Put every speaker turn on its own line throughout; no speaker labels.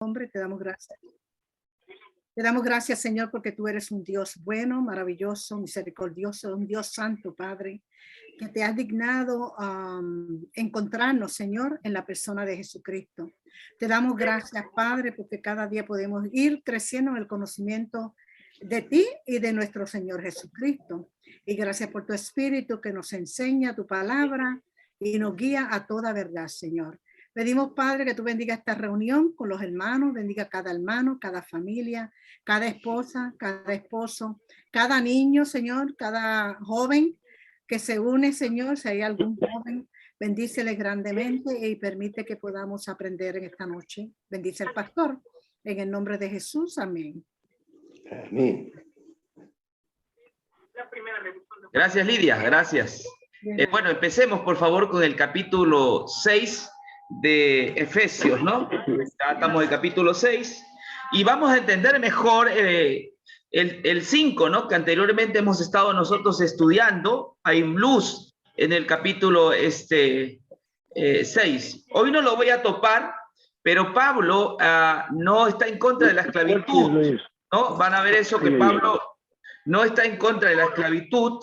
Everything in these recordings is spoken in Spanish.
nombre, te damos gracias. Te damos gracias, Señor, porque tú eres un Dios bueno, maravilloso, misericordioso, un Dios santo, Padre, que te has dignado encontrarnos, Señor, en la persona de Jesucristo. Te damos gracias, Padre, porque cada día podemos ir creciendo en el conocimiento de ti y de nuestro Señor Jesucristo. Y gracias por tu Espíritu que nos enseña tu palabra y nos guía a toda verdad, Señor. Pedimos, Padre, que tú bendiga esta reunión con los hermanos, bendiga cada hermano, cada familia, cada esposa, cada esposo, cada niño, Señor, cada joven que se une, Señor, si hay algún joven, bendícele grandemente y permite que podamos aprender en esta noche. Bendice al pastor, en el nombre de Jesús, amén.
Amén. Gracias, Lidia, gracias. Bueno, empecemos, por favor, con el capítulo 6 de Efesios, ¿no? Ya estamos en el capítulo 6 y vamos a entender mejor el 5, ¿no? Que anteriormente hemos estado nosotros estudiando. Hay luz en el capítulo 6. Hoy no lo voy a topar, pero Pablo no está en contra de la esclavitud, ¿no? Van a ver eso, que Pablo no está en contra de la esclavitud.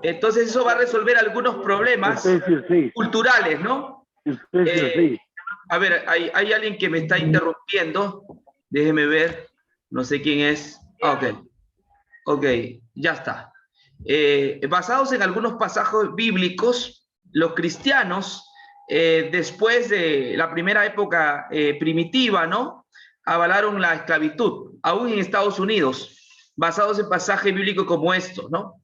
Entonces eso va a resolver algunos problemas culturales, ¿no? A ver, hay alguien que me está interrumpiendo. Déjeme ver. No sé quién es. Ok, ya está. Basados en algunos pasajes bíblicos, los cristianos, después de la primera época primitiva, ¿no? Avalaron la esclavitud, aún en Estados Unidos, basados en pasajes bíblicos como estos, ¿no?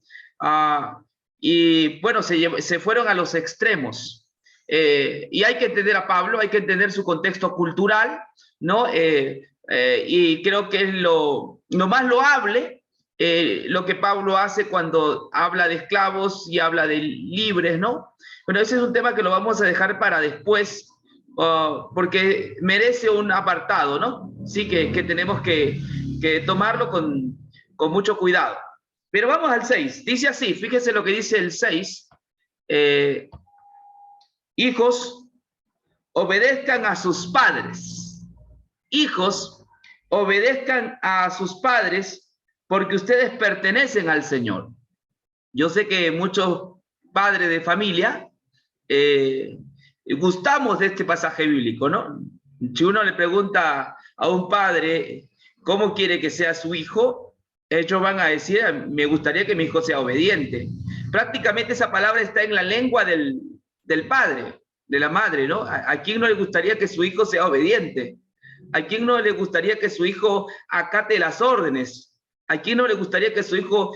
Y bueno, se fueron a los extremos. Y hay que entender a Pablo, hay que entender su contexto cultural, ¿no? Y creo que es lo más loable lo que Pablo hace cuando habla de esclavos y habla de libres, ¿no? Bueno, ese es un tema que lo vamos a dejar para después, porque merece un apartado, ¿no? Sí, que tenemos que tomarlo con mucho cuidado. Pero vamos al 6. Dice así, fíjese lo que dice el 6. Hijos, obedezcan a sus padres. Hijos, obedezcan a sus padres porque ustedes pertenecen al Señor. Yo sé que muchos padres de familia gustamos de este pasaje bíblico, ¿no? Si uno le pregunta a un padre cómo quiere que sea su hijo, ellos van a decir, me gustaría que mi hijo sea obediente. Prácticamente esa palabra está en la lengua del padre, de la madre, ¿no? ¿A quién no le gustaría que su hijo sea obediente? ¿A quién no le gustaría que su hijo acate las órdenes? ¿A quién no le gustaría que su hijo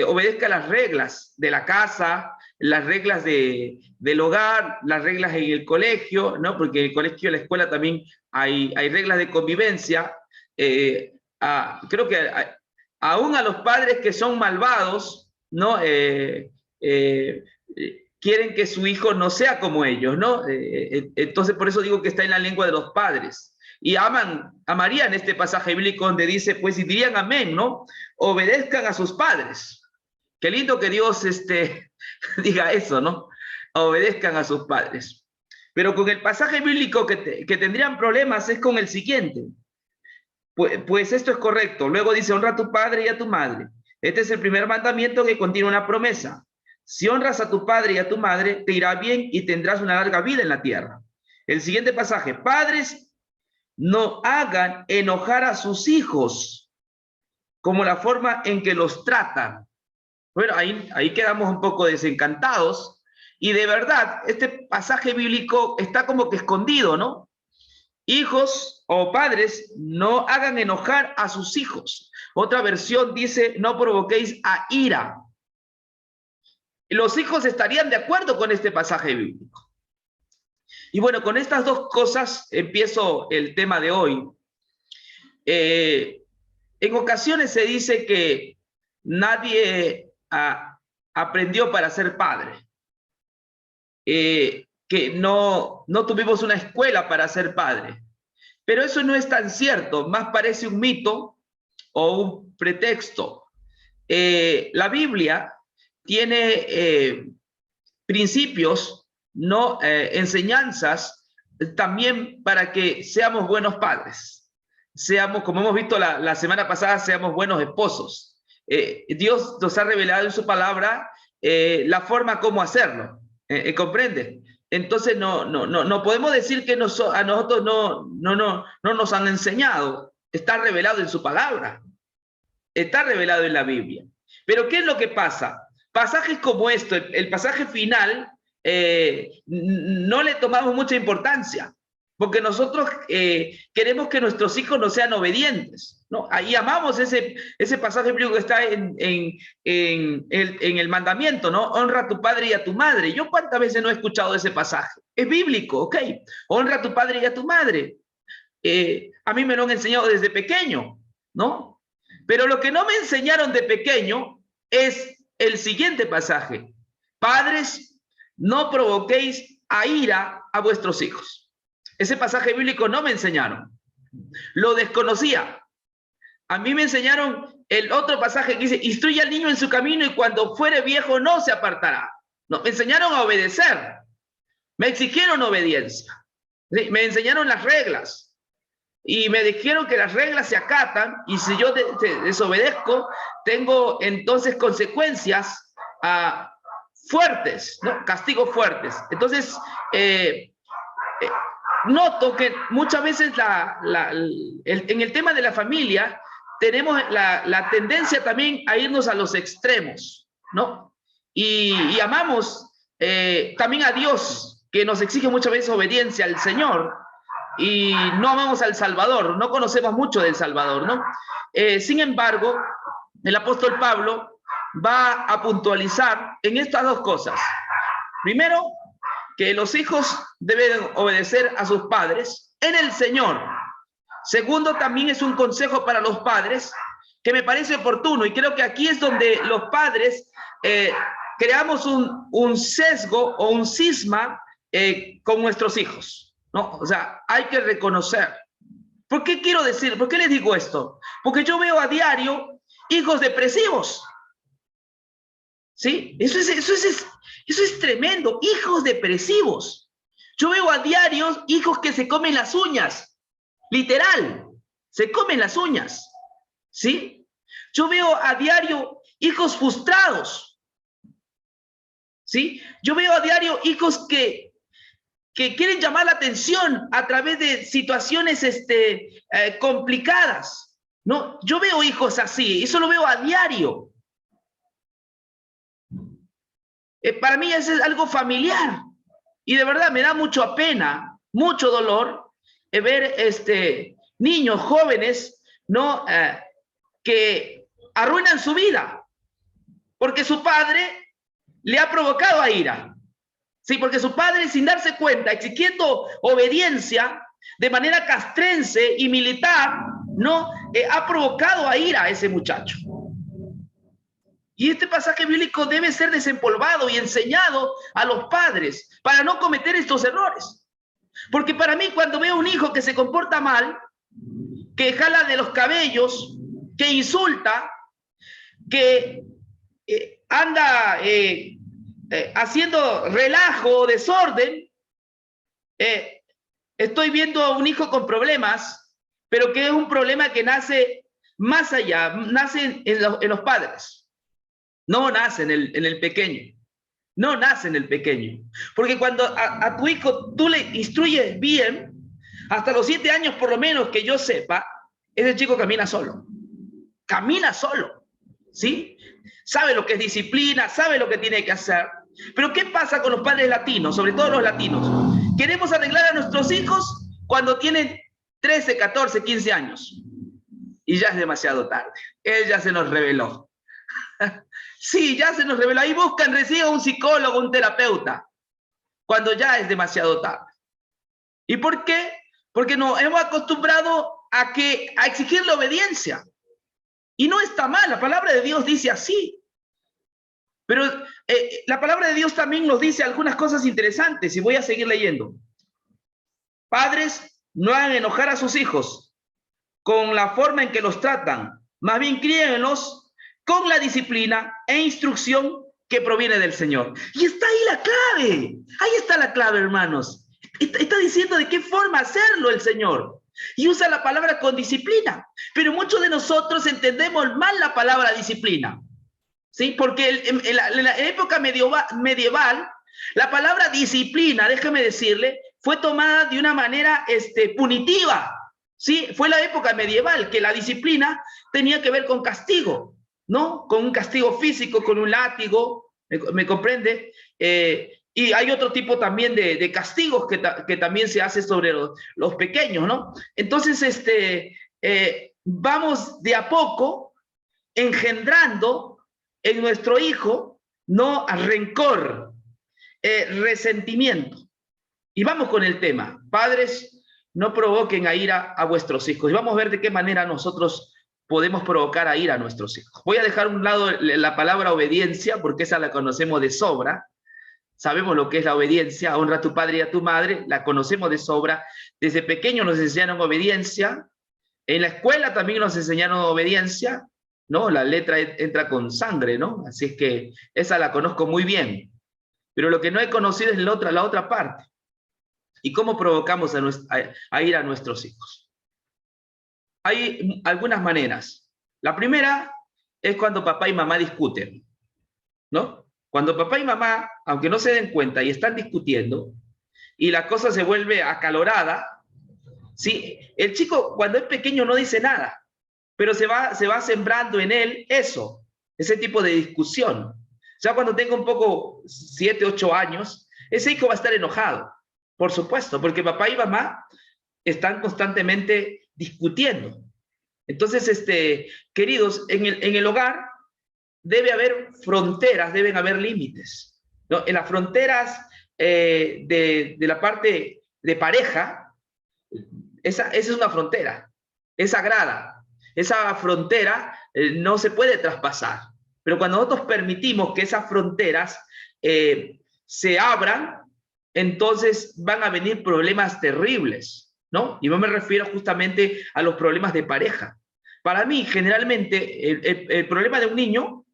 obedezca las reglas de la casa, las reglas del hogar, las reglas en el colegio, ¿no? Porque en el colegio y la escuela también hay reglas de convivencia. Creo que aún a los padres que son malvados, ¿no? Quieren que su hijo no sea como ellos, ¿no? Entonces, por eso digo que está en la lengua de los padres. Y amarían este pasaje bíblico donde dice, pues, y dirían amén, ¿no? Obedezcan a sus padres. Qué lindo que Dios diga eso, ¿no? Obedezcan a sus padres. Pero con el pasaje bíblico que tendrían problemas es con el siguiente. Pues esto es correcto. Luego dice, honra a tu padre y a tu madre. Este es el primer mandamiento que contiene una promesa. Si honras a tu padre y a tu madre, te irá bien y tendrás una larga vida en la tierra. El siguiente pasaje, padres, no hagan enojar a sus hijos como la forma en que los tratan. Bueno, ahí quedamos un poco desencantados. Y de verdad, este pasaje bíblico está como que escondido, ¿no? Hijos o padres, no hagan enojar a sus hijos. Otra versión dice, no provoquéis a ira. Los hijos estarían de acuerdo con este pasaje bíblico. Y bueno, con estas dos cosas empiezo el tema de hoy. En ocasiones se dice que nadie aprendió para ser padre. Que no tuvimos una escuela para ser padre. Pero eso no es tan cierto, más parece un mito o un pretexto. La Biblia tiene principios, no enseñanzas también para que seamos buenos padres. Seamos, como hemos visto la semana pasada, seamos buenos esposos. Dios nos ha revelado en su palabra la forma como hacerlo. ¿Comprende? Entonces no podemos decir que a nosotros no nos han enseñado. Está revelado en su palabra. Está revelado en la Biblia. Pero ¿qué es lo que pasa? Pasajes como esto, el pasaje final, no le tomamos mucha importancia, porque nosotros queremos que nuestros hijos no sean obedientes, ¿no? Ahí amamos ese pasaje bíblico que está en el mandamiento, ¿no? Honra a tu padre y a tu madre. Yo cuántas veces no he escuchado ese pasaje. Es bíblico, ¿ok? Honra a tu padre y a tu madre. A mí me lo han enseñado desde pequeño, ¿no? Pero lo que no me enseñaron de pequeño es el siguiente pasaje. Padres, no provoquéis a ira a vuestros hijos. Ese pasaje bíblico no me enseñaron. Lo desconocía. A mí me enseñaron el otro pasaje que dice, instruye al niño en su camino y cuando fuere viejo no se apartará. No, me enseñaron a obedecer. Me exigieron obediencia. ¿Sí? Me enseñaron las reglas. Y me dijeron que las reglas se acatan y si yo desobedezco, tengo entonces consecuencias fuertes, ¿no? Castigos fuertes. Entonces, noto que muchas veces en el tema de la familia tenemos la tendencia también a irnos a los extremos, ¿no? Y amamos también a Dios, que nos exige muchas veces obediencia al Señor, y no amamos al Salvador, no conocemos mucho del Salvador, ¿no? Sin embargo, el apóstol Pablo va a puntualizar en estas dos cosas. Primero, que los hijos deben obedecer a sus padres en el Señor. Segundo, también es un consejo para los padres que me parece oportuno, y creo que aquí es donde los padres creamos un sesgo o un cisma con nuestros hijos, ¿no? O sea, hay que reconocer. ¿Por qué quiero decir? ¿Por qué les digo esto? Porque yo veo a diario hijos depresivos. ¿Sí? Eso es tremendo. Hijos depresivos. Yo veo a diario hijos que se comen las uñas. Literal. Se comen las uñas. ¿Sí? Yo veo a diario hijos frustrados. ¿Sí? Yo veo a diario hijos que quieren llamar la atención a través de situaciones complicadas, ¿no? Yo veo hijos así, eso lo veo a diario. Para mí eso es algo familiar, y de verdad me da mucha pena, mucho dolor, ver niños jóvenes, ¿no? Que arruinan su vida, porque su padre le ha provocado a ira. Sí, porque su padre, sin darse cuenta, exigiendo obediencia de manera castrense y militar, ¿no? Ha provocado a ira a ese muchacho. Y este pasaje bíblico debe ser desempolvado y enseñado a los padres para no cometer estos errores. Porque para mí, cuando veo un hijo que se comporta mal, que jala de los cabellos, que insulta, que anda haciendo relajo, desorden, estoy viendo a un hijo con problemas, pero que es un problema que nace más allá, nace en los padres, no nace en el pequeño, no nace en el pequeño, porque cuando a tu hijo tú le instruyes bien, hasta los 7 años por lo menos que yo sepa, ese chico camina solo, ¿sí? Sabe lo que es disciplina, sabe lo que tiene que hacer. Pero ¿qué pasa con los padres latinos, sobre todo los latinos? Queremos arreglar a nuestros hijos cuando tienen 13, 14, 15 años. Y ya es demasiado tarde. Él ya se nos reveló. Sí, ya se nos reveló. Ahí buscan, reciben un psicólogo, un terapeuta, cuando ya es demasiado tarde. ¿Y por qué? Porque nos hemos acostumbrado a exigirle obediencia. Y no está mal, la palabra de Dios dice así. Pero la palabra de Dios también nos dice algunas cosas interesantes, y voy a seguir leyendo. Padres, no hagan enojar a sus hijos con la forma en que los tratan, más bien críenlos con la disciplina e instrucción que proviene del Señor. Y está ahí la clave, ahí está la clave, hermanos. Está diciendo de qué forma hacerlo el Señor. Y usa la palabra con disciplina. Pero muchos de nosotros entendemos mal la palabra disciplina. ¿Sí? Porque en la época medieval, la palabra disciplina, déjame decirle, fue tomada de una manera punitiva. ¿Sí? Fue la época medieval que la disciplina tenía que ver con castigo, ¿no? Con un castigo físico, con un látigo, ¿me comprende? Y hay otro tipo también de castigos que también se hace sobre los pequeños, ¿no? Entonces, vamos de a poco engendrando en nuestro hijo, ¿no? Rencor, resentimiento. Y vamos con el tema. Padres, no provoquen a ira a vuestros hijos. Y vamos a ver de qué manera nosotros podemos provocar a ira a nuestros hijos. Voy a dejar a un lado la palabra obediencia, porque esa la conocemos de sobra. Sabemos lo que es la obediencia. Honra a tu padre y a tu madre. La conocemos de sobra. Desde pequeños nos enseñaron obediencia. En la escuela también nos enseñaron obediencia, ¿no? La letra entra con sangre, ¿no? Así es que esa la conozco muy bien. Pero lo que no he conocido es la otra parte. ¿Y cómo provocamos a ir a nuestros hijos? Hay algunas maneras. La primera es cuando papá y mamá discuten, ¿no? Cuando papá y mamá, aunque no se den cuenta y están discutiendo, y la cosa se vuelve acalorada, ¿sí? El chico cuando es pequeño no dice nada, pero se va sembrando en él ese tipo de discusión. Ya cuando tenga un poco 7, 8 años, ese hijo va a estar enojado. Por supuesto, porque papá y mamá están constantemente discutiendo. Entonces, queridos, en el hogar debe haber fronteras, deben haber límites, ¿no? En las fronteras de la parte de pareja, esa es una frontera, es sagrada. Esa frontera no se puede traspasar. Pero cuando nosotros permitimos que esas fronteras se abran, entonces van a venir problemas terribles, ¿no? Y no me refiero justamente a los problemas de pareja. Para mí, generalmente, el problema de un niño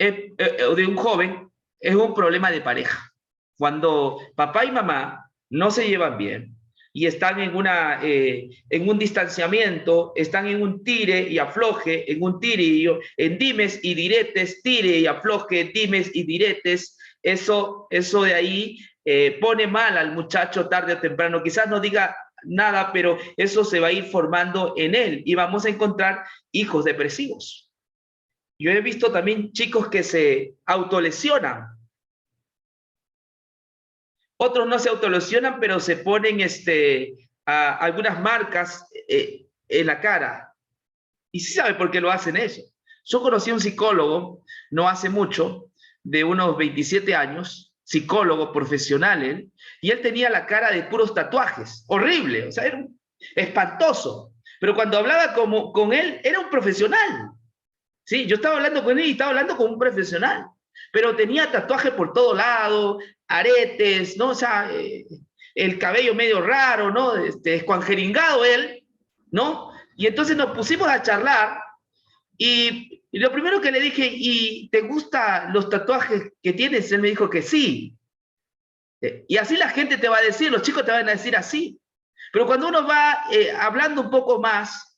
o de un joven es un problema de pareja. Cuando papá y mamá no se llevan bien y están en un distanciamiento, están en un tire y afloje, en dimes y diretes, tire y afloje, dimes y diretes, eso de ahí pone mal al muchacho tarde o temprano. Quizás no diga nada, pero eso se va a ir formando en él y vamos a encontrar hijos depresivos. Yo he visto también chicos que se autolesionan. Otros no se autolesionan, pero se ponen algunas marcas en la cara. Y sí sabe por qué lo hacen eso. Yo conocí a un psicólogo no hace mucho, de unos 27 años, psicólogo profesional él, y él tenía la cara de puros tatuajes, horrible, o sea, era espantoso. Pero cuando hablaba con él, era un profesional. Sí, yo estaba hablando con él y estaba hablando con un profesional, pero tenía tatuajes por todo lado, aretes, ¿no? O sea, el cabello medio raro, ¿no? Escuanjeringado él, ¿no? Y entonces nos pusimos a charlar y lo primero que le dije, ¿y te gustan los tatuajes que tienes? Él me dijo que sí. Y así la gente te va a decir, los chicos te van a decir así. Pero cuando uno va hablando un poco más,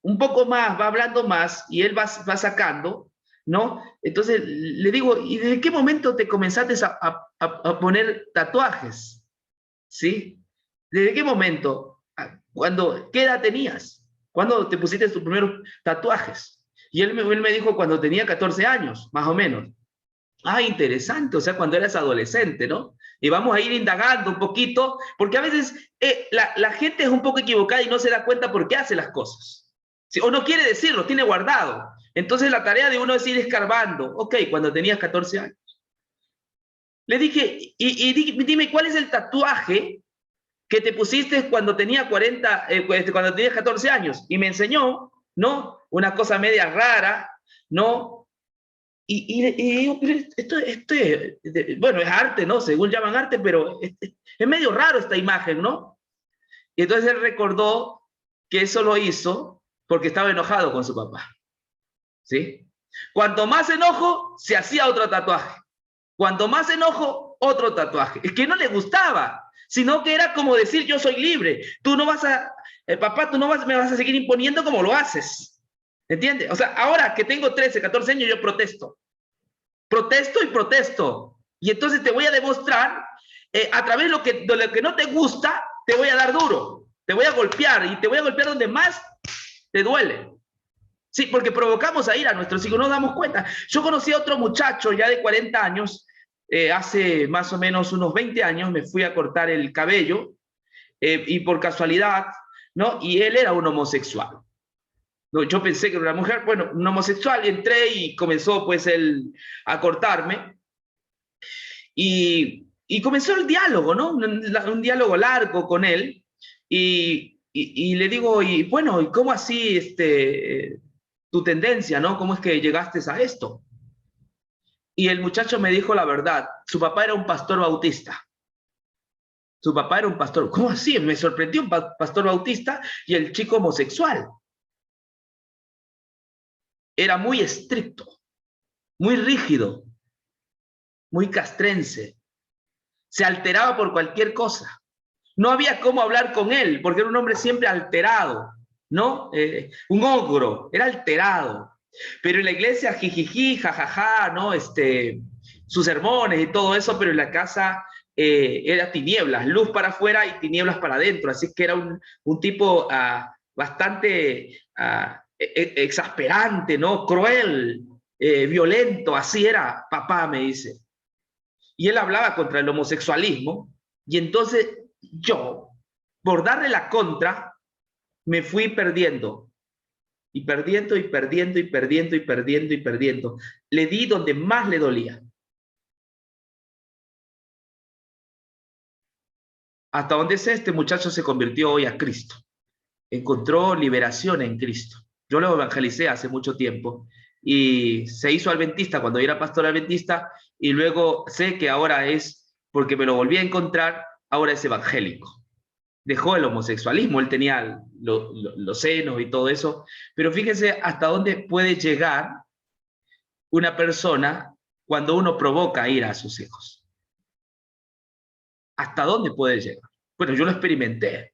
va hablando más y él va sacando, ¿no? Entonces le digo, ¿y desde qué momento te comenzaste a poner tatuajes? ¿Sí? ¿Desde qué momento? ¿Qué edad tenías? ¿Cuándo te pusiste tus primeros tatuajes? Y él me dijo cuando tenía 14 años, más o menos. Ah, interesante, o sea, cuando eras adolescente, ¿no? Y vamos a ir indagando un poquito, porque a veces la gente es un poco equivocada y no se da cuenta por qué hace las cosas. ¿Sí? O no quiere decirlo, tiene guardado. Entonces la tarea de uno es ir escarbando. Ok, cuando tenías 14 años. Le dije, dime, ¿cuál es el tatuaje que te pusiste cuando tenías 14 años? Y me enseñó, ¿no? Una cosa media rara, ¿no? Y digo, pero bueno, es arte, ¿no? Según llaman arte, pero es medio raro esta imagen, ¿no? Y entonces él recordó que eso lo hizo porque estaba enojado con su papá, ¿sí? Cuanto más enojo, se hacía otro tatuaje. Cuanto más enojo, otro tatuaje. Es que no le gustaba, sino que era como decir, yo soy libre. Tú no vas a, papá, tú no me vas a seguir imponiendo como lo haces. ¿Entiendes? O sea, ahora que tengo 13, 14 años, yo protesto. Protesto y protesto. Y entonces te voy a demostrar, a través de lo que no te gusta, te voy a dar duro. Te voy a golpear y te voy a golpear donde más te duele. Sí, porque provocamos a ir a nuestros hijos, no nos damos cuenta. Yo conocí a otro muchacho ya de 40 años, hace más o menos unos 20 años, me fui a cortar el cabello, y por casualidad, ¿no? Y él era un homosexual. No, yo pensé que era una mujer, bueno, un homosexual, entré y comenzó pues él a cortarme. Y comenzó el diálogo, ¿no? Un diálogo largo con él. Y le digo, y bueno, ¿y cómo así tu tendencia, ¿no? ¿Cómo es que llegaste a esto? Y el muchacho me dijo la verdad. Su papá era un pastor bautista. Su papá era un pastor. ¿Cómo así? Me sorprendió un pastor bautista y el chico homosexual. Era muy estricto, muy rígido, muy castrense. Se alteraba por cualquier cosa. No había cómo hablar con él, porque era un hombre siempre alterado, ¿no? Un ogro, era alterado. Pero en la iglesia, jijiji, jajaja, ¿no? Sus sermones y todo eso, pero en la casa era tinieblas, luz para afuera y tinieblas para adentro. Así que era un tipo bastante exasperante, ¿no? Cruel, violento, así era papá, me dice. Y él hablaba contra el homosexualismo, y entonces yo, por darle la contra, me fui perdiendo, y perdiendo, y perdiendo, y perdiendo, y perdiendo, y perdiendo. Le di donde más le dolía. Hasta donde sé, este muchacho se convirtió hoy a Cristo. Encontró liberación en Cristo. Yo lo evangelicé hace mucho tiempo, y se hizo adventista cuando era pastor adventista, y luego sé que ahora es, porque me lo volví a encontrar, ahora es evangélico. Dejó el homosexualismo, él tenía los senos y todo eso, pero fíjense hasta dónde puede llegar una persona cuando uno provoca ira a sus hijos. ¿Hasta dónde puede llegar? Bueno, yo lo experimenté.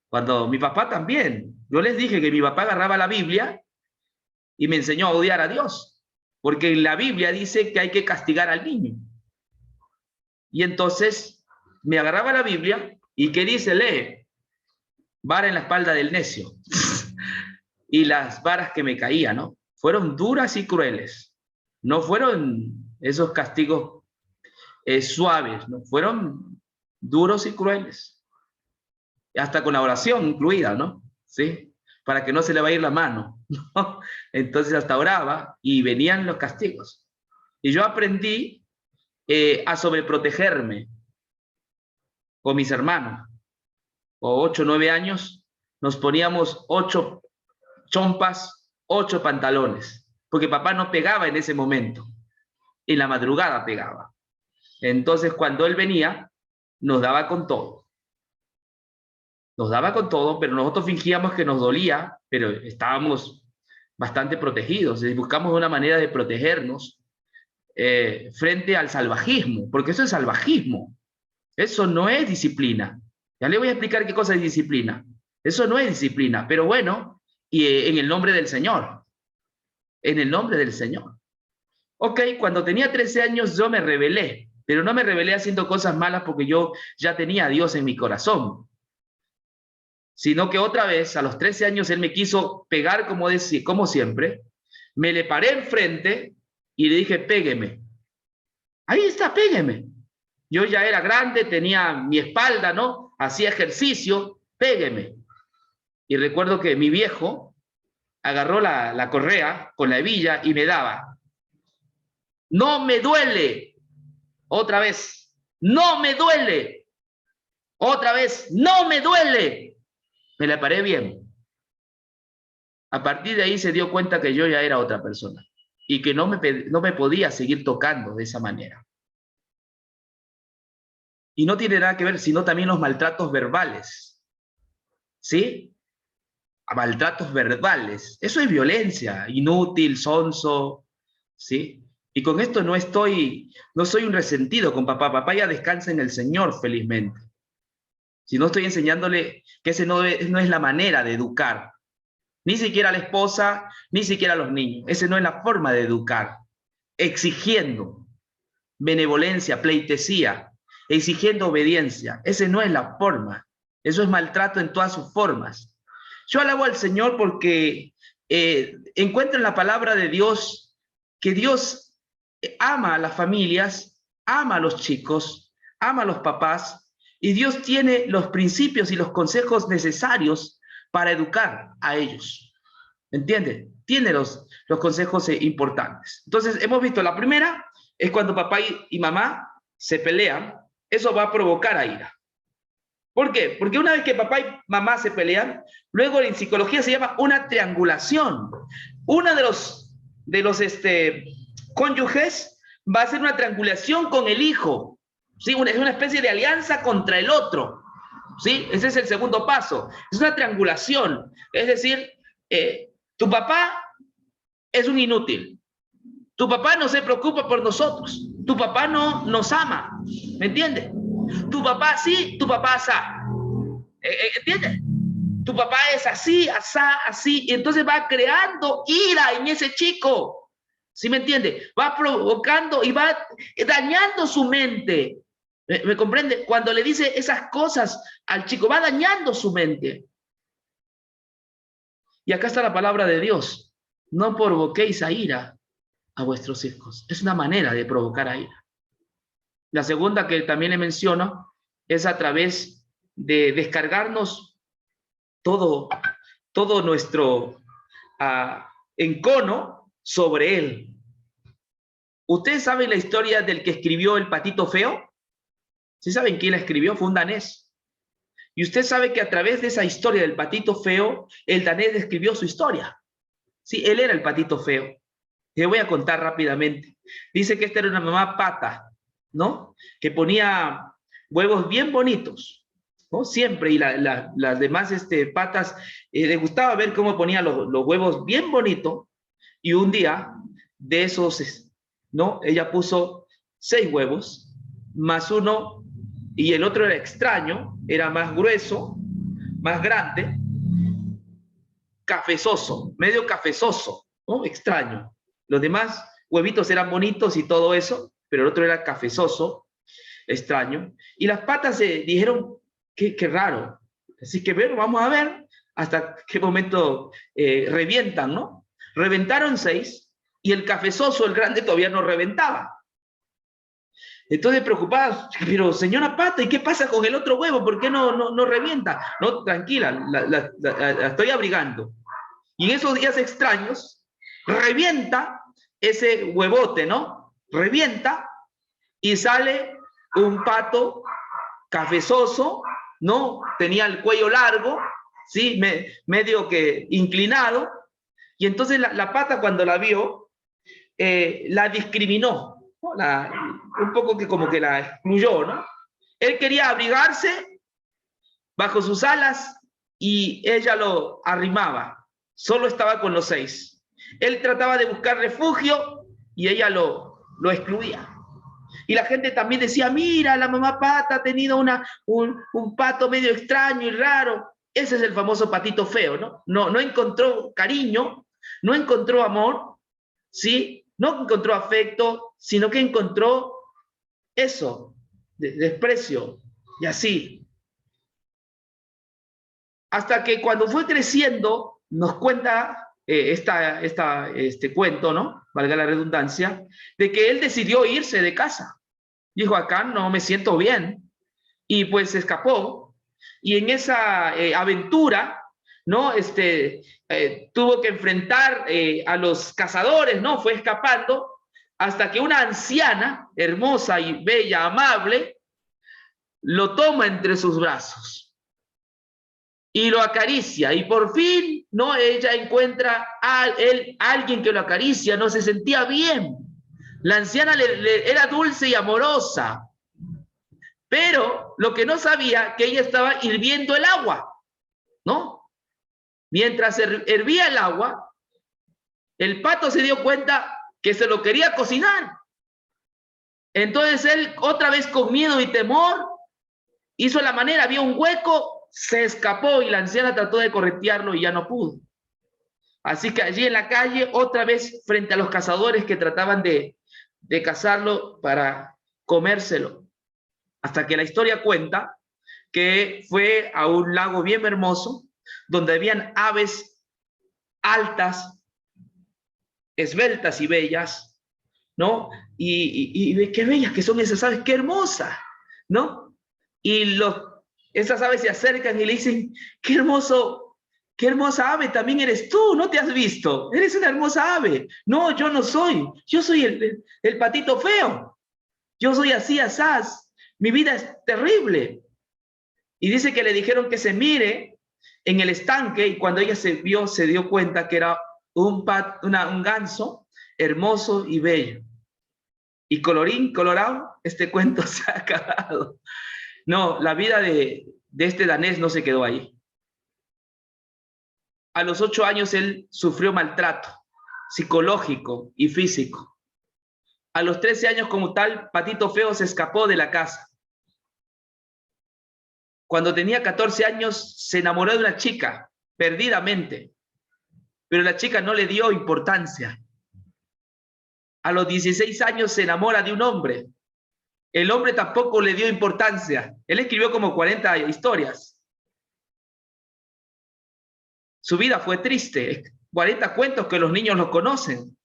Cuando mi papá también, yo les dije que mi papá agarraba la Biblia y me enseñó a odiar a Dios, porque en la Biblia dice que hay que castigar al niño. Y entonces me agarraba la Biblia y ¿qué dice? Lee, vara en la espalda del necio. Y las varas que me caían, ¿no? Fueron duras y crueles. No fueron esos castigos suaves, ¿no? Fueron duros y crueles. Hasta con la oración incluida, ¿no? ¿Sí? Para que no se le vaya a ir la mano, ¿no? Entonces hasta oraba y venían los castigos. Y yo aprendí a sobreprotegerme con mis hermanos. O 8 o 9 años, nos poníamos 8 chompas, 8 pantalones, porque papá no pegaba en ese momento, en la madrugada pegaba. Entonces cuando él venía, nos daba con todo. Nos daba con todo, pero nosotros fingíamos que nos dolía, pero estábamos bastante protegidos. Buscamos una manera de protegernos frente al salvajismo, porque eso es salvajismo. Eso no es disciplina. Ya le voy a explicar qué cosa es disciplina. Eso no es disciplina, pero bueno, y en el nombre del Señor. En el nombre del Señor. Ok, cuando tenía 13 años yo me rebelé, pero no me rebelé haciendo cosas malas porque yo ya tenía a Dios en mi corazón. Sino que otra vez, a los 13 años, él me quiso pegar como siempre. Me le paré enfrente y le dije, pégueme. Ahí está, pégueme. Yo ya era grande, tenía mi espalda, ¿no? Hacía ejercicio, pégueme. Y recuerdo que mi viejo agarró la correa con la hebilla y me daba. No me duele. Otra vez. No me duele. Otra vez. No me duele. Me la paré bien. A partir de ahí se dio cuenta que yo ya era otra persona y que no me podía seguir tocando de esa manera. Y no tiene nada que ver, sino también los maltratos verbales. ¿Sí? Maltratos verbales. Eso es violencia, inútil, sonso, ¿sí? Y con esto no soy un resentido con papá. Papá ya descansa en el Señor, felizmente. Si no estoy enseñándole que ese no es la manera de educar. Ni siquiera a la esposa, ni siquiera a los niños. Esa no es la forma de educar. Exigiendo benevolencia, pleitesía, exigiendo obediencia. Esa no es la forma. Eso es maltrato en todas sus formas. Yo alabo al Señor porque encuentro en la palabra de Dios que Dios ama a las familias, ama a los chicos, ama a los papás, y Dios tiene los principios y los consejos necesarios para educar a ellos. ¿Entienden? Tiene los consejos importantes. Entonces, hemos visto la primera, es cuando papá y mamá se pelean, eso va a provocar a ira. ¿Por qué? Porque una vez que papá y mamá se pelean, luego en psicología se llama una triangulación. Uno de los cónyuges va a hacer una triangulación con el hijo, ¿sí? Es una especie de alianza contra el otro, ¿sí? Ese es el segundo paso. Es una triangulación. Es decir, tu papá es un inútil. Tu papá no se preocupa por nosotros. Tu papá no nos ama. ¿Me entiendes? Tu papá sí, tu papá asá. ¿Entiendes? Tu papá es así, asá, así. Y entonces va creando ira en ese chico. ¿Sí me entiende? Va provocando y va dañando su mente. ¿Me comprende? Cuando le dice esas cosas al chico, va dañando su mente. Y acá está la palabra de Dios. No provoquéis a ira a vuestros hijos. Es una manera de provocar a ira. La segunda que también le menciono es a través de descargarnos todo nuestro encono sobre él. ¿Ustedes saben la historia del que escribió El Patito Feo? ¿Sí saben quién la escribió? Fue un danés. Y usted sabe que a través de esa historia del Patito Feo, el danés describió su historia. Sí, él era el Patito Feo. Le voy a contar rápidamente. Dice que esta era una mamá pata, ¿no? Que ponía huevos bien bonitos, ¿no? Siempre, y las demás patas, les gustaba ver cómo ponía los huevos bien bonitos, y un día de esos, ¿no? Ella puso 6 huevos, más uno, y el otro era extraño, era más grueso, más grande, cafezoso, medio cafezoso, ¿no? Extraño. Los demás huevitos eran bonitos y todo eso, pero el otro era cafezoso, extraño. Y las patas dijeron, qué raro. Así que bueno, vamos a ver hasta qué momento revientan, ¿no? Reventaron 6 y el cafezoso, el grande, todavía no reventaba. Entonces preocupadas, pero señora Pata, ¿y qué pasa con el otro huevo? ¿Por qué no revienta? No, tranquila, la estoy abrigando. Y en esos días extraños, revienta ese huevote, ¿no? Revienta y sale un pato cafezoso, ¿no? Tenía el cuello largo, ¿sí? Medio que inclinado. Y entonces la pata, cuando la vio, la discriminó, ¿no? Un poco que como que la excluyó, ¿no? Él quería abrigarse bajo sus alas y ella lo arrimaba. Solo estaba con los 6. Él trataba de buscar refugio y ella lo excluía. Y la gente también decía, mira, la mamá pata ha tenido un pato medio extraño y raro. Ese es el famoso patito feo, ¿no? No encontró cariño, no encontró amor, ¿sí? No encontró afecto, sino que encontró eso, desprecio, y así. Hasta que cuando fue creciendo, nos cuenta este cuento, ¿no? Valga la redundancia, de que él decidió irse de casa. Dijo, acá no me siento bien. Y pues se escapó. Y en esa aventura, ¿no? Tuvo que enfrentar a los cazadores, ¿no? Fue escapando hasta que una anciana, hermosa y bella, amable, lo toma entre sus brazos y lo acaricia, y por fin, ¿no? Ella encuentra a alguien que lo acaricia, no se sentía bien. La anciana era dulce y amorosa, pero lo que no sabía, que ella estaba hirviendo el agua, ¿no? Mientras hervía el agua, el pato se dio cuenta que se lo quería cocinar. Entonces él, otra vez con miedo y temor, hizo la manera, vio un hueco, se escapó y la anciana trató de corretearlo y ya no pudo. Así que allí en la calle, otra vez frente a los cazadores que trataban de cazarlo para comérselo. Hasta que la historia cuenta que fue a un lago bien hermoso, donde habían aves altas, esbeltas y bellas, ¿no? Y qué bellas que son esas aves, qué hermosas, ¿no? Y esas aves se acercan y le dicen, qué hermosa ave también eres tú, ¿no te has visto? Eres una hermosa ave. No, yo no soy, yo soy el patito feo. Yo soy así, asaz. Mi vida es terrible. Y dice que le dijeron que se mire en el estanque y cuando ella se dio cuenta que era un ganso hermoso y bello. Y colorín colorado, este cuento se ha acabado. No, la vida de este danés no se quedó ahí. A los 8 años él sufrió maltrato psicológico y físico. A los 13 años como tal, Patito Feo se escapó de la casa. Cuando tenía 14 años se enamoró de una chica, perdidamente, pero la chica no le dio importancia. A los 16 años se enamora de un hombre. El hombre tampoco le dio importancia. Él escribió como 40 historias. Su vida fue triste, 40 cuentos que los niños lo conocen.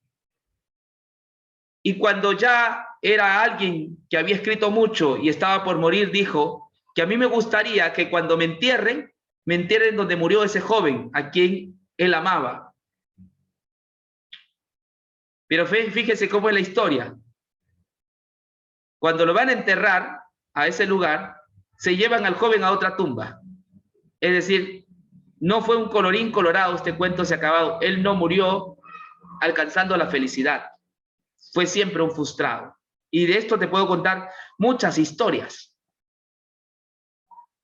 Y cuando ya era alguien que había escrito mucho y estaba por morir, dijo que a mí me gustaría que cuando me entierren donde murió ese joven a quien él amaba. Pero fíjese cómo es la historia. Cuando lo van a enterrar a ese lugar, se llevan al joven a otra tumba. Es decir, no fue un colorín colorado, este cuento se ha acabado. Él no murió alcanzando la felicidad. Fue siempre un frustrado. Y de esto te puedo contar muchas historias.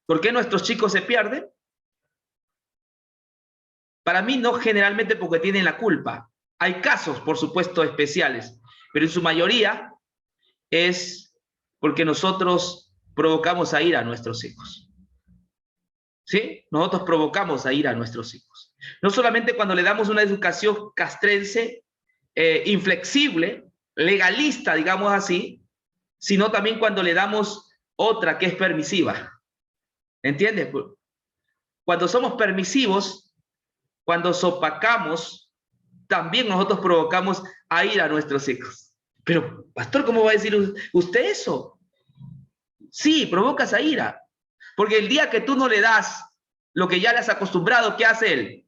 ¿Por qué nuestros chicos se pierden? Para mí no generalmente porque tienen la culpa. Hay casos, por supuesto, especiales, pero en su mayoría es porque nosotros provocamos a ir a nuestros hijos. ¿Sí? Nosotros provocamos a ir a nuestros hijos. No solamente cuando le damos una educación castrense, inflexible, legalista, digamos así, sino también cuando le damos otra que es permisiva. ¿Entiendes? Cuando somos permisivos, cuando sopacamos, también nosotros provocamos a ir a nuestros hijos. Pero, pastor, ¿cómo va a decir usted eso? Sí, provocas a ira. Porque el día que tú no le das lo que ya le has acostumbrado, ¿qué hace él?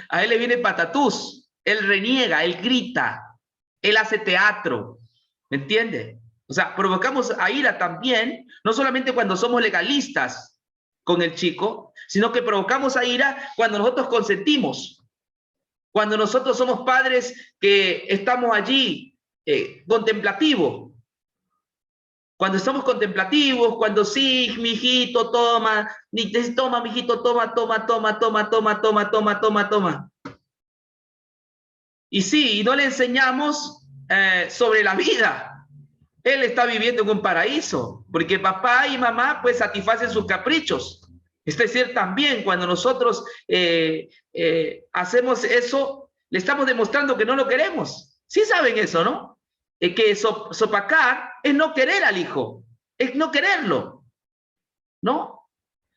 A él le viene patatús. Él reniega, él grita, él hace teatro. ¿Me entiende? O sea, provocamos a ira también, no solamente cuando somos legalistas con el chico, sino que provocamos a ira cuando nosotros consentimos. Cuando nosotros somos padres que estamos allí contemplativos. Cuando estamos contemplativos, cuando sí, mijito, toma, mijito, toma. Y sí, y no le enseñamos sobre la vida. Él está viviendo en un paraíso, porque papá y mamá pues satisfacen sus caprichos. Es decir, también cuando nosotros hacemos eso, le estamos demostrando que no lo queremos. Sí saben eso, ¿no? Que sopacar es no querer al hijo, es no quererlo, ¿no?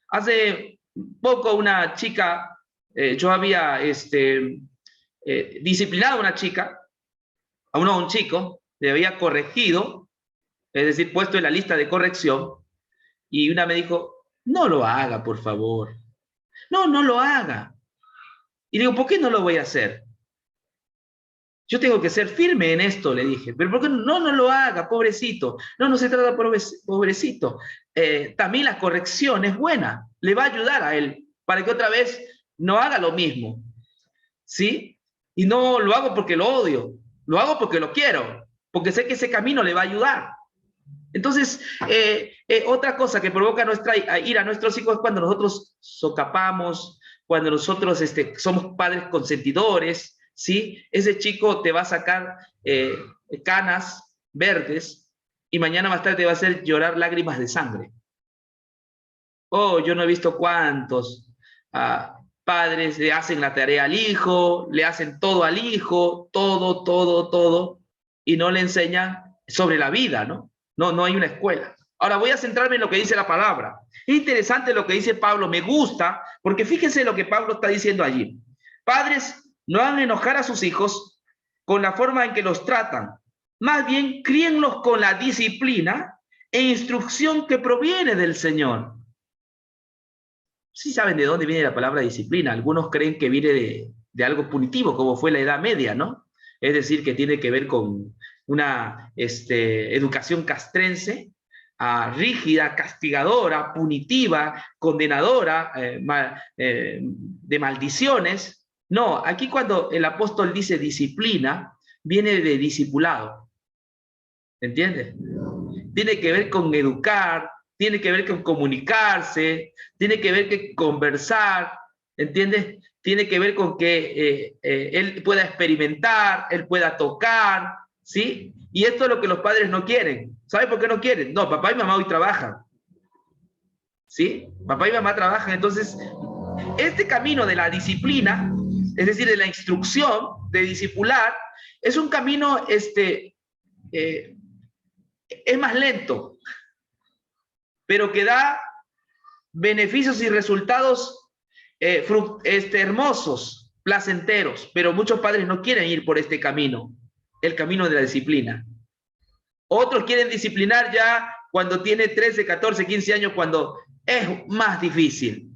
Hace poco una chica, yo había disciplinado a una chica, a un chico, le había corregido, es decir, puesto en la lista de corrección, y una me dijo, no lo haga, por favor. No, no lo haga. Y digo, ¿por qué no lo voy a hacer? Yo tengo que ser firme en esto, le dije. ¿Pero por qué no lo haga, pobrecito? No se trata de pobrecito. También la corrección es buena. Le va a ayudar a él para que otra vez no haga lo mismo. ¿Sí? Y no lo hago porque lo odio. Lo hago porque lo quiero. Porque sé que ese camino le va a ayudar. Entonces, otra cosa que provoca nuestra ira a nuestros hijos es cuando nosotros socapamos, cuando nosotros somos padres consentidores, ¿sí? Ese chico te va a sacar canas verdes y mañana más tarde te va a hacer llorar lágrimas de sangre. Oh, yo no he visto cuántos padres le hacen la tarea al hijo, le hacen todo al hijo, todo, y no le enseñan sobre la vida, ¿no? No hay una escuela. Ahora voy a centrarme en lo que dice la palabra. Es interesante lo que dice Pablo, me gusta, porque fíjense lo que Pablo está diciendo allí. Padres, no hagan enojar a sus hijos con la forma en que los tratan. Más bien, críenlos con la disciplina e instrucción que proviene del Señor. Sí saben de dónde viene la palabra disciplina. Algunos creen que viene de algo punitivo, como fue la Edad Media, ¿no? Es decir, que tiene que ver con una educación castrense, rígida, castigadora, punitiva, condenadora, de maldiciones. No, aquí cuando el apóstol dice disciplina, viene de discipulado. ¿Entiendes? Tiene que ver con educar, tiene que ver con comunicarse, tiene que ver con conversar, ¿entiendes? Tiene que ver con que él pueda experimentar, él pueda tocar, ¿sí? Y esto es lo que los padres no quieren. ¿Sabe por qué no quieren? No, papá y mamá hoy trabajan, ¿sí? Papá y mamá trabajan, entonces este camino de la disciplina, es decir, de la instrucción, de discipular, es un camino, es más lento, pero que da beneficios y resultados hermosos, placenteros, pero muchos padres no quieren ir por este camino, el camino de la disciplina. Otros quieren disciplinar ya cuando tiene 13, 14, 15 años, cuando es más difícil,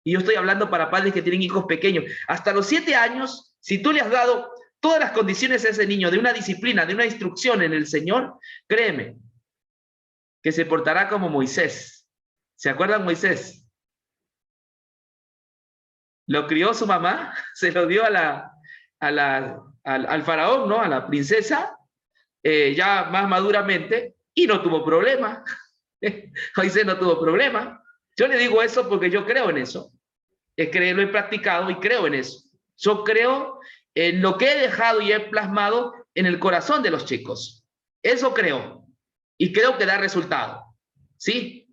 Y yo estoy hablando para padres que tienen hijos pequeños. Hasta los 7 años, si tú le has dado todas las condiciones a ese niño de una disciplina, de una instrucción en el Señor, créeme, que se portará como Moisés. ¿Se acuerdan Moisés? Lo crió su mamá, se lo dio al faraón, ¿no? A la princesa, ya más maduramente, y no tuvo problema. Moisés no tuvo problema. Yo le digo eso porque yo creo en eso. Lo he practicado y creo en eso. Yo creo en lo que he dejado y he plasmado en el corazón de los chicos. Eso creo. Y creo que da resultado. ¿Sí?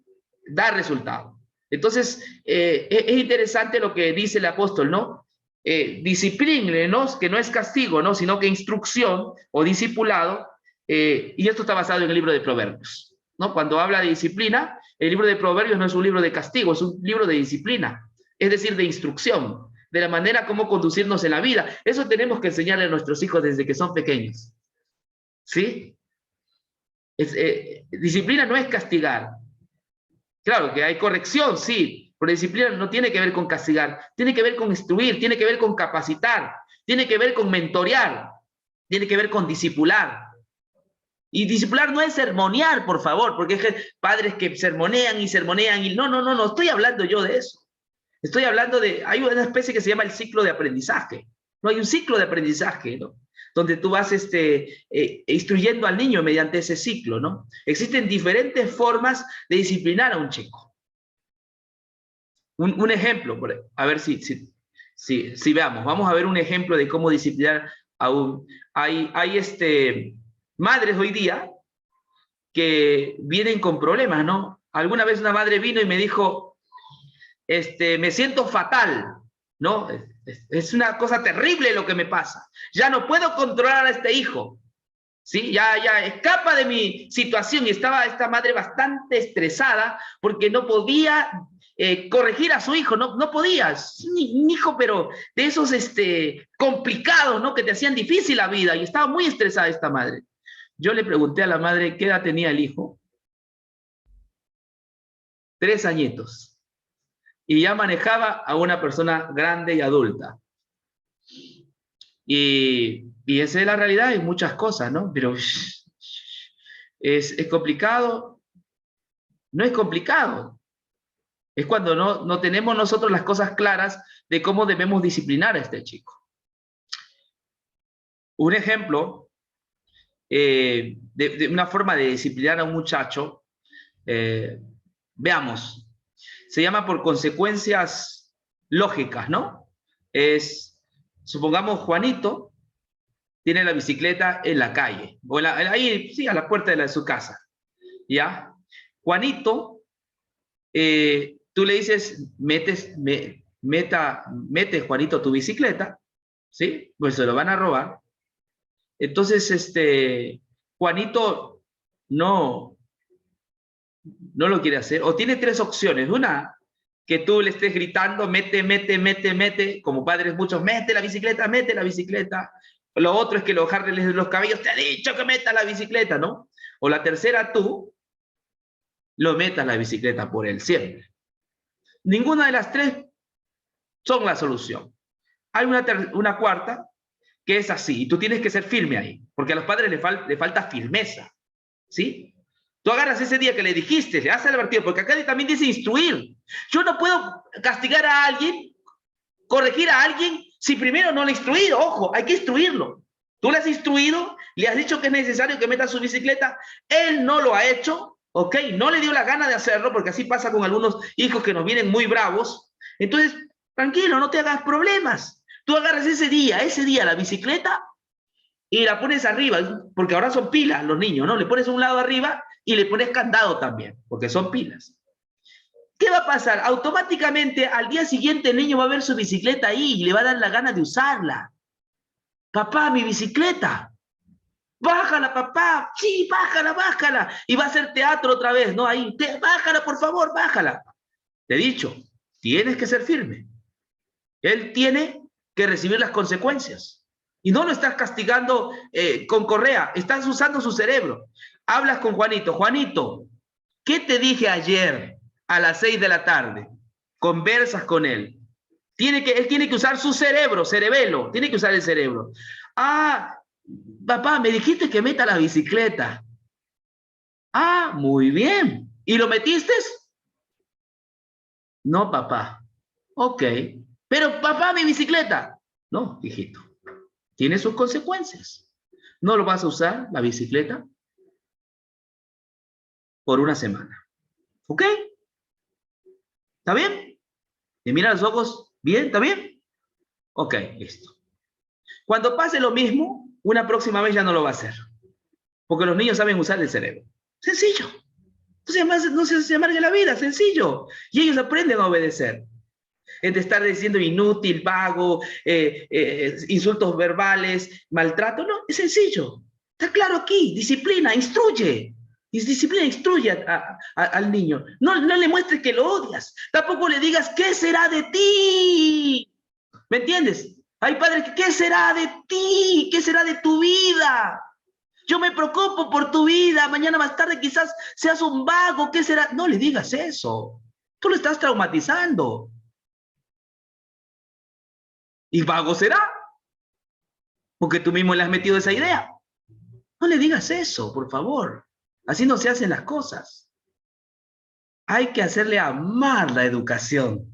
Da resultado. Entonces, es interesante lo que dice el apóstol, ¿no? Disciplínenos, que no es castigo, ¿no? Sino que instrucción o discipulado. Y esto está basado en el libro de Proverbios, ¿no? Cuando habla de disciplina, el libro de Proverbios no es un libro de castigo, es un libro de disciplina, es decir, de instrucción, de la manera como conducirnos en la vida. Eso tenemos que enseñarle a nuestros hijos desde que son pequeños. ¿Sí? Disciplina no es castigar. Claro que hay corrección, sí, pero disciplina no tiene que ver con castigar, tiene que ver con instruir, tiene que ver con capacitar, tiene que ver con mentorear, tiene que ver con discipular. Y discipular no es sermonear, por favor, porque hay padres que sermonean y no, estoy hablando yo de eso. Estoy hablando hay una especie que se llama el ciclo de aprendizaje. No hay un ciclo de aprendizaje, ¿no? Donde tú vas instruyendo al niño mediante ese ciclo, ¿no? Existen diferentes formas de disciplinar a un chico. Un ejemplo, a ver si veamos. Vamos a ver un ejemplo de cómo disciplinar a un... Hay madres hoy día que vienen con problemas, ¿no? Alguna vez una madre vino y me dijo, me siento fatal, ¿no? Es una cosa terrible lo que me pasa. Ya no puedo controlar a este hijo, ¿sí? Ya escapa de mi situación. Y estaba esta madre bastante estresada porque no podía corregir a su hijo, no podía. Un hijo, pero de esos complicados, ¿no? Que te hacían difícil la vida. Y estaba muy estresada esta madre. Yo le pregunté a la madre qué edad tenía el hijo. 3 añitos. Y ya manejaba a una persona grande y adulta. Y esa es la realidad en muchas cosas, ¿no? Pero es complicado. No es complicado. Es cuando no tenemos nosotros las cosas claras de cómo debemos disciplinar a este chico. Un ejemplo de una forma de disciplinar a un muchacho, veamos. Se llama por consecuencias lógicas, ¿no? supongamos Juanito tiene la bicicleta en la calle, o ahí, sí, a la puerta de su casa, ¿ya? Juanito, tú le dices, mete Juanito tu bicicleta, ¿sí? Pues se lo van a robar. Entonces, Juanito no lo quiere hacer, o tiene tres opciones. Una, que tú le estés gritando, mete, como padres muchos, mete la bicicleta. Lo otro es que lo jarles de los cabellos, te he dicho que meta la bicicleta, ¿no? O la tercera, tú lo metas la bicicleta por él siempre. Ninguna de las tres son la solución. Hay una cuarta que es así, y tú tienes que ser firme ahí, porque a los padres le falta firmeza, ¿sí? Tú agarras ese día que le dijiste, le has advertido, porque acá también dice instruir. Yo no puedo castigar a alguien, corregir a alguien, si primero no le he instruido. Ojo, hay que instruirlo. Tú le has instruido, le has dicho que es necesario que meta su bicicleta, él no lo ha hecho, ¿ok? No le dio la gana de hacerlo, porque así pasa con algunos hijos que nos vienen muy bravos. Entonces, tranquilo, no te hagas problemas. Tú agarras ese día la bicicleta y la pones arriba, porque ahora son pilas los niños, ¿no? Le pones un lado arriba y le pones candado también, porque son pilas. ¿Qué va a pasar? Automáticamente al día siguiente el niño va a ver su bicicleta ahí y le va a dar la gana de usarla. Papá, mi bicicleta. Bájala, papá. Sí, bájala. Y va a hacer teatro otra vez, ¿no? Ahí, bájala, por favor, bájala. Te he dicho, tienes que ser firme. Él tiene que recibir las consecuencias. Y no lo estás castigando con correa, estás usando su cerebro. Hablas con Juanito. Juanito, ¿qué te dije ayer a las 6 de la tarde? Conversas con él. Él tiene que usar su cerebelo, tiene que usar el cerebro. Ah, papá, me dijiste que meta la bicicleta. Ah, muy bien. ¿Y lo metiste? No, papá. Ok. Pero, papá, mi bicicleta. No, hijito. Tiene sus consecuencias. No lo vas a usar, la bicicleta, por una semana. ¿Ok? ¿Está bien? ¿Me mira los ojos? ¿Bien? ¿Está bien? Ok, listo. Cuando pase lo mismo, una próxima vez ya no lo va a hacer. Porque los niños saben usar el cerebro. Sencillo. No se amargue la vida, sencillo. Y ellos aprenden a obedecer. En de estar diciendo inútil, vago, insultos verbales, maltrato. No, es sencillo. Está claro aquí. Disciplina, instruye. Disciplina, instruye al niño. No le muestres que lo odias. Tampoco le digas, ¿qué será de ti? ¿Me entiendes? Hay padres que, ¿qué será de ti? ¿Qué será de tu vida? Yo me preocupo por tu vida. Mañana más tarde quizás seas un vago. ¿Qué será? No le digas eso. Tú lo estás traumatizando. Y vago será, porque tú mismo le has metido esa idea. No le digas eso, por favor. Así no se hacen las cosas. Hay que hacerle amar la educación,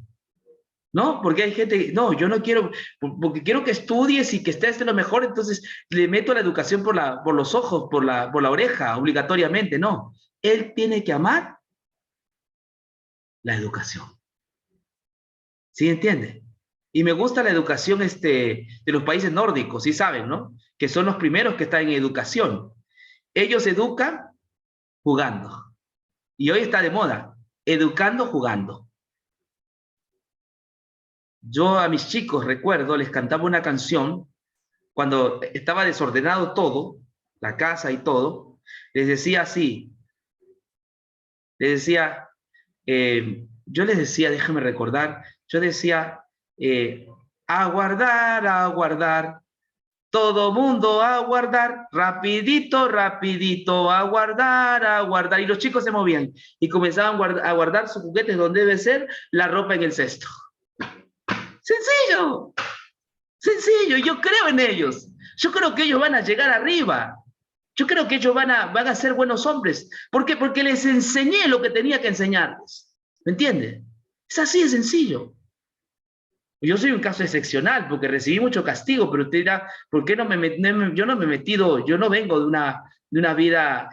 ¿no? Porque hay gente, no, yo no quiero, porque quiero que estudies y que estés lo mejor, entonces le meto la educación por los ojos, por la oreja, obligatoriamente, no. Él tiene que amar la educación. ¿Sí entiende? Y me gusta la educación de los países nórdicos, sí saben, ¿no? Que son los primeros que están en educación. Ellos educan jugando. Y hoy está de moda, educando jugando. Yo a mis chicos, recuerdo, les cantaba una canción cuando estaba desordenado todo, la casa y todo, les decía así, yo les decía, déjame recordar, yo decía, aguardar, todo mundo aguardar, rapidito, aguardar, y los chicos se movían y comenzaban a guardar sus juguetes donde debe ser, la ropa en el cesto. Sencillo, sencillo, yo creo en ellos, yo creo que ellos van a llegar arriba, yo creo que ellos van a ser buenos hombres. ¿Por qué? Porque les enseñé lo que tenía que enseñarles. ¿Me entienden? Es así de sencillo. Yo soy un caso excepcional porque recibí mucho castigo, pero usted dirá, ¿por qué yo no me he metido, yo no vengo de una vida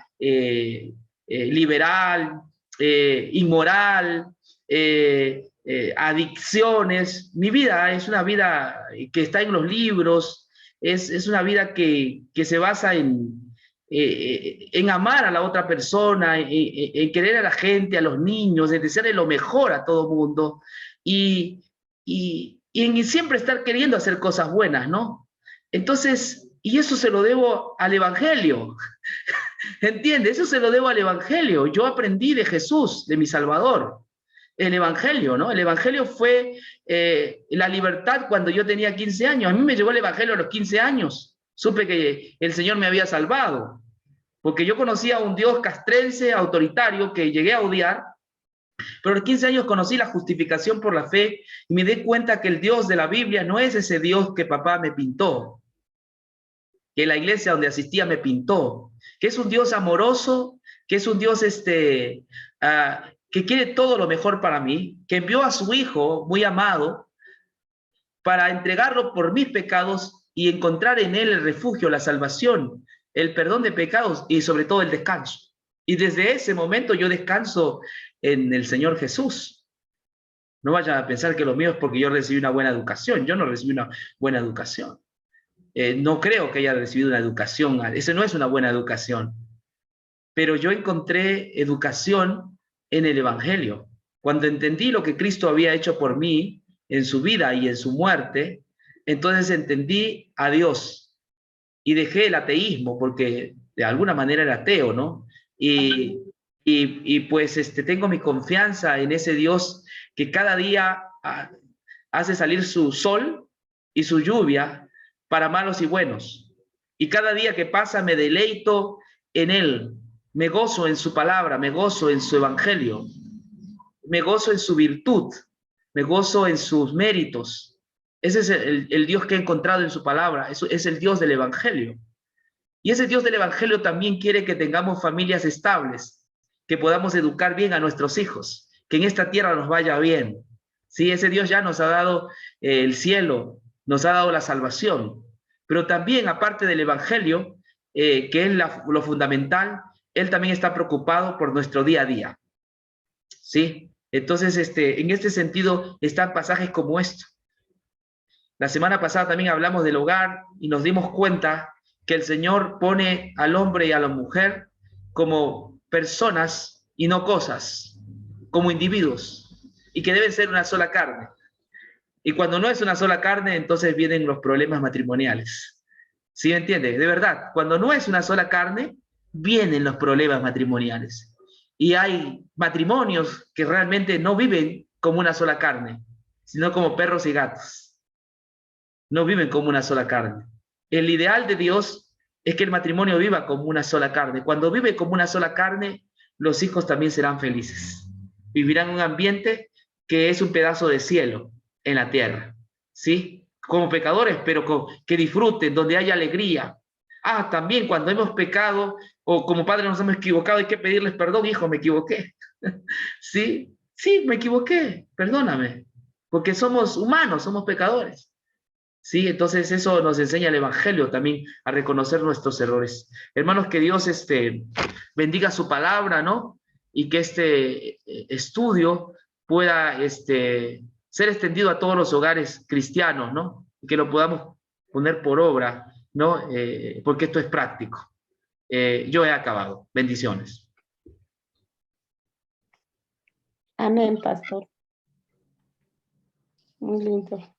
liberal, inmoral, adicciones. Mi vida es una vida que está en los libros, es una vida que se basa en amar a la otra persona, en querer a la gente, a los niños, en desearle lo mejor a todo mundo y en siempre estar queriendo hacer cosas buenas, ¿no? Entonces, y eso se lo debo al Evangelio. ¿Entiendes? Eso se lo debo al Evangelio. Yo aprendí de Jesús, de mi Salvador. El Evangelio, ¿no? El Evangelio fue la libertad cuando yo tenía 15 años. A mí me llegó el Evangelio a los 15 años. Supe que el Señor me había salvado. Porque yo conocía a un Dios castrense, autoritario, que llegué a odiar. Pero a los 15 años conocí la justificación por la fe y me di cuenta que el Dios de la Biblia no es ese Dios que papá me pintó, que la iglesia donde asistía me pintó, que es un Dios amoroso, que es un Dios que quiere todo lo mejor para mí, que envió a su Hijo muy amado para entregarlo por mis pecados y encontrar en él el refugio, la salvación, el perdón de pecados y sobre todo el descanso. Y desde ese momento yo descanso en el Señor Jesús. No vayan a pensar que lo mío es porque yo recibí una buena educación. Yo no recibí una buena educación. No creo que haya recibido una educación. Esa no es una buena educación. Pero yo encontré educación en el Evangelio. Cuando entendí lo que Cristo había hecho por mí en su vida y en su muerte, entonces entendí a Dios y dejé el ateísmo, porque de alguna manera era ateo, ¿no? Y pues tengo mi confianza en ese Dios que cada día hace salir su sol y su lluvia para malos y buenos. Y cada día que pasa me deleito en Él, me gozo en su palabra, me gozo en su evangelio, me gozo en su virtud, me gozo en sus méritos. Ese es el Dios que he encontrado en su palabra, es el Dios del evangelio. Y ese Dios del evangelio también quiere que tengamos familias estables, que podamos educar bien a nuestros hijos, que en esta tierra nos vaya bien. Sí, ese Dios ya nos ha dado el cielo, nos ha dado la salvación, pero también aparte del evangelio, que es lo fundamental, Él también está preocupado por nuestro día a día. ¿Sí? Entonces, en este sentido, están pasajes como esto. La semana pasada también hablamos del hogar y nos dimos cuenta que el Señor pone al hombre y a la mujer como personas y no cosas, como individuos, y que deben ser una sola carne. Y cuando no es una sola carne, entonces vienen los problemas matrimoniales. ¿Sí me entiende? De verdad, cuando no es una sola carne, vienen los problemas matrimoniales. Y hay matrimonios que realmente no viven como una sola carne, sino como perros y gatos. No viven como una sola carne. El ideal de Dios es que el matrimonio viva como una sola carne. Cuando vive como una sola carne, los hijos también serán felices. Vivirán en un ambiente que es un pedazo de cielo en la tierra, ¿sí? Como pecadores, pero que disfruten, donde haya alegría. También cuando hemos pecado o como padres nos hemos equivocado, hay que pedirles perdón, hijo, me equivoqué. ¿Sí? Sí, me equivoqué, perdóname, porque somos humanos, somos pecadores. Sí, entonces eso nos enseña el Evangelio también a reconocer nuestros errores. Hermanos, que Dios bendiga su palabra, ¿no? Y que este estudio pueda ser extendido a todos los hogares cristianos, ¿no? Y que lo podamos poner por obra, ¿no? Porque esto es práctico. Yo he acabado. Bendiciones.
Amén, pastor. Muy lindo.